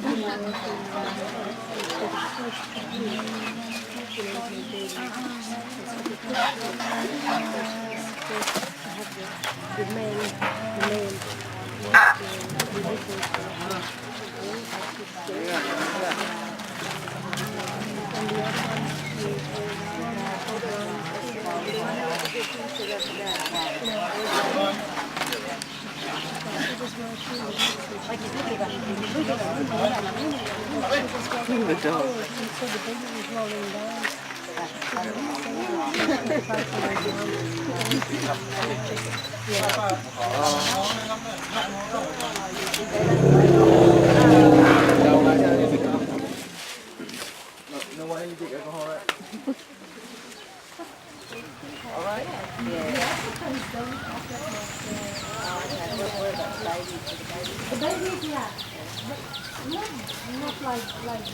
The dog. No one any big alcohol, right? All right. The babies, yeah. Not like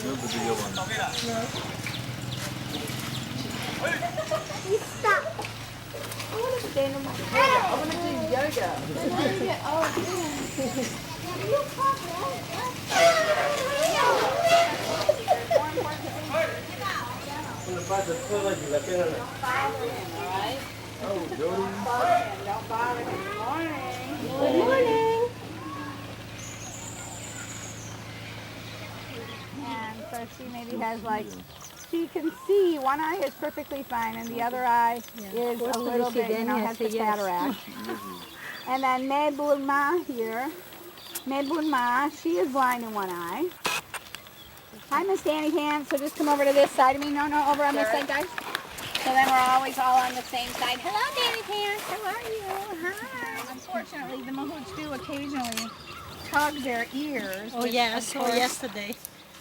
No, the bigger one. no. Stop. I want to stand on my head. I want to do yoga. Oh, Jody. Don't bother. Good morning. Good morning. And so she maybe has like, she can see, one eye is perfectly fine and the other eye is a little bit, has the cataract. And then Mebulma here, Mebulma, she is blind in one eye. Hi, Miss Danny Pants, so just come over to this side of me. No, over on this side, guys. So then we're always all on the same side. Hello, Danny Pants, how are you? Hi. Unfortunately, the mahouts do occasionally tug their ears. Oh yeah, I saw yesterday.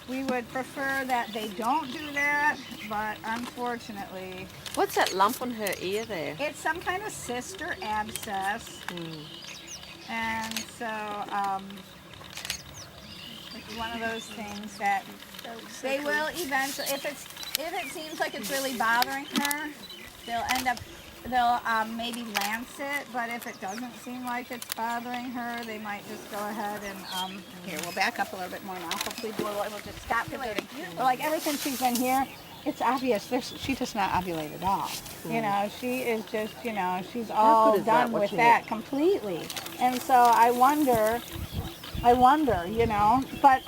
We would prefer that they don't do that, but unfortunately, What's that lump on her ear there? it's some kind of cyst or abscess, and so it's one of those things that they will eventually, if it seems like it's really bothering her, they'll maybe lance it, but if it doesn't seem like it's bothering her, they might just go ahead and, here, we'll back up a little bit more now. Hopefully Blue will just stop ovulating. But like ever since she's been here, it's obvious she does not ovulate at all. You know, she is just, she's all done with that completely. And so I wonder, but,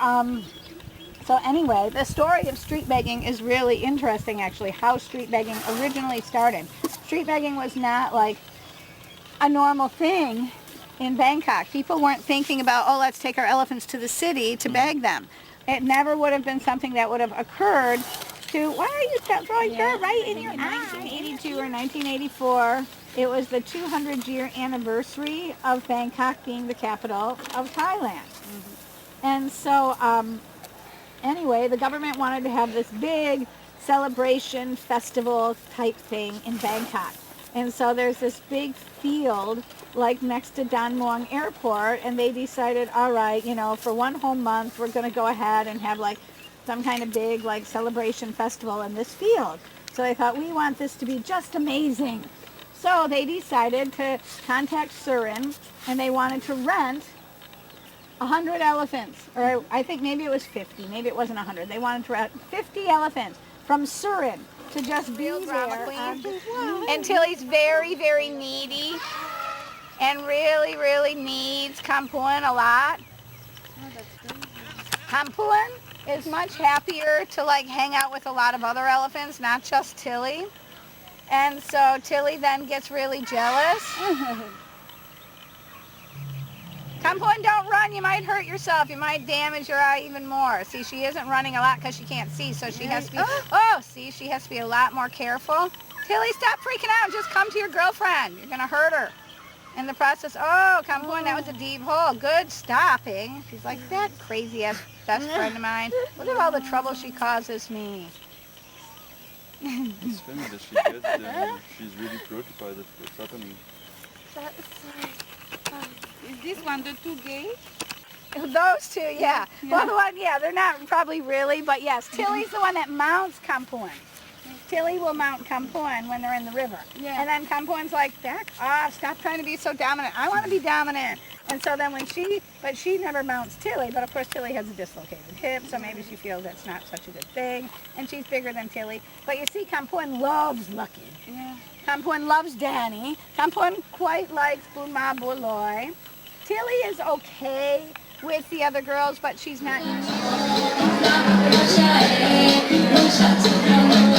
so anyway, the story of street begging is really interesting, actually, how street begging originally started. Street begging was not like a normal thing in Bangkok. People weren't thinking about, oh, let's take our elephants to the city to beg them. It never would have been something that would have occurred to, why are you throwing dirt right in your eye? 1982 or 1984, it was the 200-year anniversary of Bangkok being the capital of Thailand. And so, anyway, the government wanted to have this big celebration festival type thing in Bangkok. And so there's this big field like next to Don Mueang Airport, and they decided, all right, for one whole month we're going to go ahead and have like some kind of big like celebration festival in this field. So they thought, we want this to be just amazing. So they decided to contact Surin, and they wanted to rent 100 elephants, or I think maybe it was 50, maybe it wasn't 100. They wanted to rent 50 elephants from Surin to just be there until he's very, very needy and really, really needs Kampuan a lot. Kampuan is much happier to like hang out with a lot of other elephants, not just Tilly. And so Tilly then gets really jealous. Kampuan, don't run. You might hurt yourself. You might damage your eye even more. See, she isn't running a lot because she can't see, so she has to be, she has to be a lot more careful. Tilly, stop freaking out. Just come to your girlfriend. You're going to hurt her. In the process, Kampuan, that was a deep hole. Good stopping. She's like, that crazy-ass best friend of mine. Look at all the trouble she causes me. It's funny that she gets them. She's really preoccupied with happening. Is this one the two gay? Those two, yeah. Well, the one, they're not probably really, but yes, Tilly's the one that mounts Kampuan. Tilly will mount Kampuan when they're in the river. Yeah. And then Kampuan's like, back off, stop trying to be so dominant. I want to be dominant. And so then but she never mounts Tilly, but of course Tilly has a dislocated hip, so maybe she feels that's not such a good thing, and she's bigger than Tilly. But you see, Kampuan loves Lucky. Yeah. Kampuan loves Danny. Kampuan quite likes Buma Buloy. Tilly is okay with the other girls, but she's not used to it.